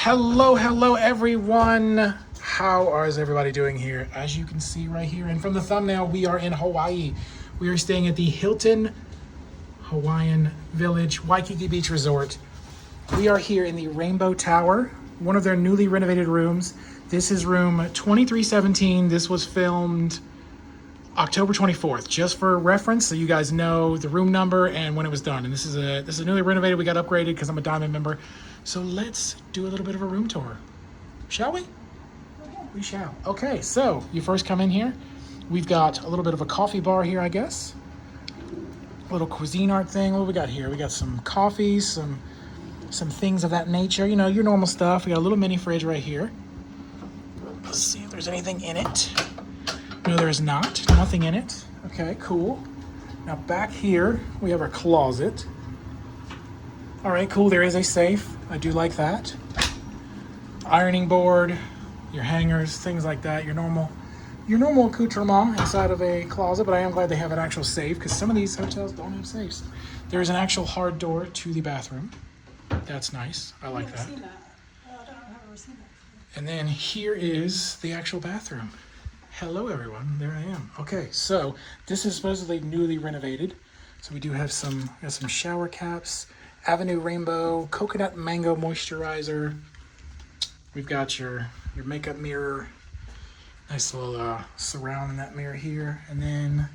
Hello everyone. How is everybody doing here? As you can see right here and from the thumbnail, we are in Hawaii. We are staying at the Hilton Hawaiian Village, Waikiki Beach Resort. We are here in the Rainbow Tower, one of their newly renovated rooms. This is room 2317. This was filmed October 24th, just for reference, so you guys know the room number and when it was done. And this is newly renovated. We got upgraded because I'm a Diamond member. So let's do a little bit of a room tour, shall we? We shall. Okay, so you first come in here. We've got a little bit of a coffee bar here, I guess. A little cuisine art thing. What do we got here? We got some coffees, some things of that nature. You know, your normal stuff. We got a little mini fridge right here. Let's see if there's anything in it. No, there's not. Nothing in it. Okay, cool. Now back here, we have our closet. All right, cool. There is a safe. I do like that. Ironing board, your hangers, things like that. Your normal accoutrement inside of a closet, but I am glad they have an actual safe because some of these hotels don't have safes. There is an actual hard door to the bathroom. That's nice. I like that. And then here is the actual bathroom. Hello everyone, there I am. Okay, so this is supposedly newly renovated. So we do have some shower caps, Avenue Rainbow, coconut mango moisturizer. We've got your makeup mirror, nice little surround in that mirror here. And then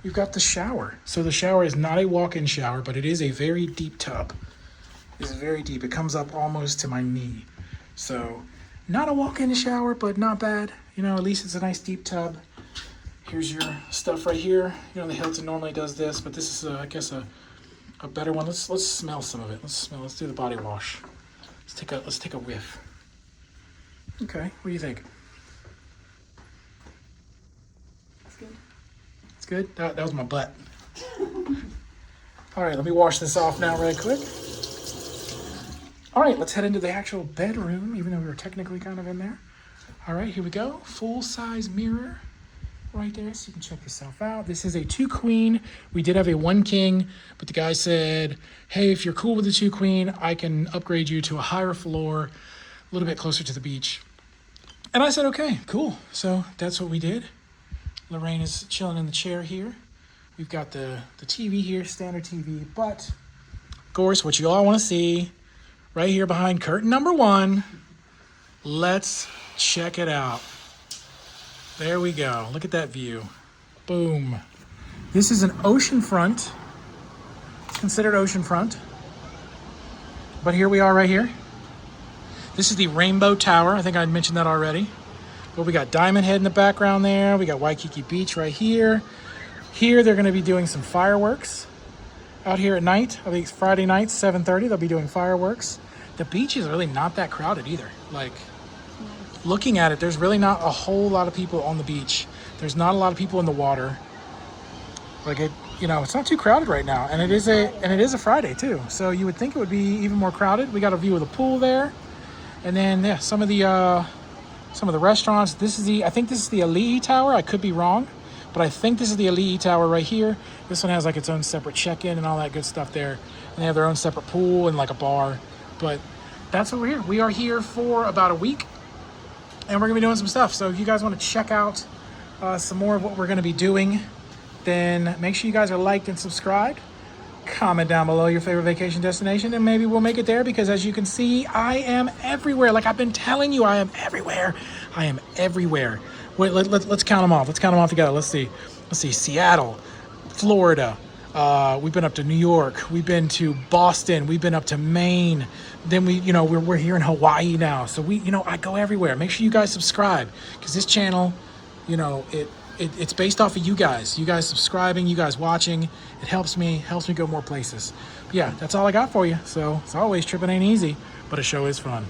we've got the shower. So the shower is not a walk-in shower, but it is a very deep tub. It's very deep, it comes up almost to my knee. So not a walk-in shower, but not bad. You know, at least it's a nice deep tub. Here's your stuff right here. You know, the Hilton normally does this, but this is, I guess, a better one. Let's smell some of it. Let's do the body wash. Let's take a whiff. Okay, what do you think? It's good. It's good? That was my butt. All right, let me wash this off now really quick. All right, let's head into the actual bedroom, even though we were technically kind of in there. All right, here we go. Full-size mirror right there, so you can check yourself out. This is a 2 queen. We did have a 1 king, but the guy said, hey, if you're cool with the 2 queen, I can upgrade you to a higher floor, a little bit closer to the beach. And I said, okay, cool. So that's what we did. Lorraine is chilling in the chair here. We've got the TV here, standard TV, but of course, what you all want to see, right here behind curtain number 1. Let's check it out. There we go. Look at that view. Boom. This is an oceanfront. It's considered oceanfront. But here we are right here. This is the Rainbow Tower. I think I mentioned that already. But we got Diamond Head in the background there. We got Waikiki Beach right here. Here they're going to be doing some fireworks. Out here at night, I think it's Friday night, 7:30, they'll be doing fireworks. The beach is really not that crowded either. Like, looking at it, there's really not a whole lot of people on the beach. There's not a lot of people in the water. Like, it's not too crowded right now, and it is a Friday too. So you would think it would be even more crowded. We got a view of the pool there, and then yeah, some of the restaurants. I think this is the Ali'i Tower. I could be wrong, but I think this is the Ali'i Tower right here. This one has like its own separate check-in and all that good stuff there, and they have their own separate pool and like a bar. But that's what we're here. We are here for about a week. And we're gonna be doing some stuff. So if you guys want to check out some more of what we're gonna be doing, then make sure you guys are liked and subscribed. Comment down below your favorite vacation destination, and maybe we'll make it there, because as you can see, I am everywhere. Like I've been telling you, I am everywhere. I am everywhere. Wait, let's count them off. Let's count them off together. Let's see. Seattle, Florida. We've been up to New York. We've been to Boston. We've been up to Maine. Then we're here in Hawaii now. So I go everywhere. Make sure you guys subscribe, because this channel, it's based off of you guys. You guys subscribing, you guys watching. It helps me go more places. But yeah, that's all I got for you. So as always, tripping ain't easy, but a show is fun.